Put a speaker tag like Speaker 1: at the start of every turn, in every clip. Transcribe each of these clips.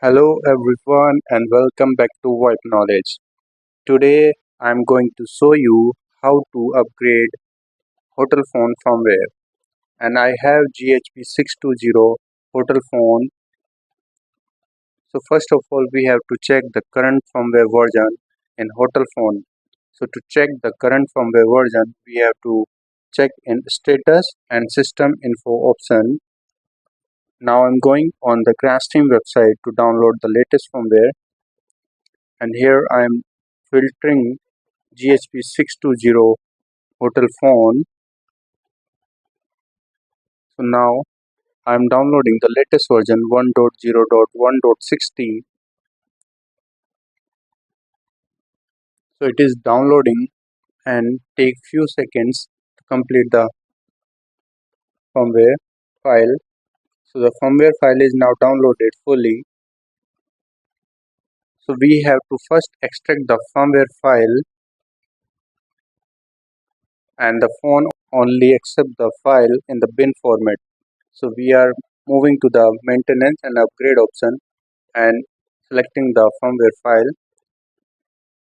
Speaker 1: Hello everyone and welcome back to WEB Knowledge. Today I am going to show you how to upgrade hotel phone firmware, and I have GHP620 hotel phone. So first of all we have to check the current firmware version in hotel phone. So to check the current firmware version we have to check in status and system info option. Now I'm going on the Grandstream website to download the latest firmware, and here I am filtering GHP620 hotel phone. So now I am downloading the latest version 1.0.1.60. So it is downloading and take few seconds to complete the firmware file. So the firmware file is now downloaded fully. So we have to first extract the firmware file, and the phone only accept the file in the bin format. So we are moving to the maintenance and upgrade option and selecting the firmware file.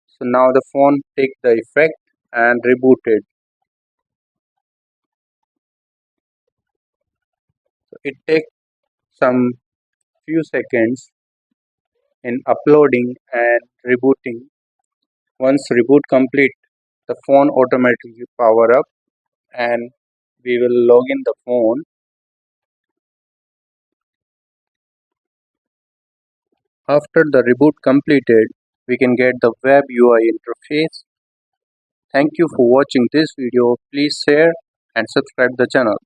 Speaker 1: So now the phone take the effect and rebooted. So it takes some few seconds in uploading and rebooting. Once reboot complete, the phone automatically power up and we will log in the phone. After the reboot completed, we can get the web UI interface. Thank you for watching this video. Please share and subscribe the channel.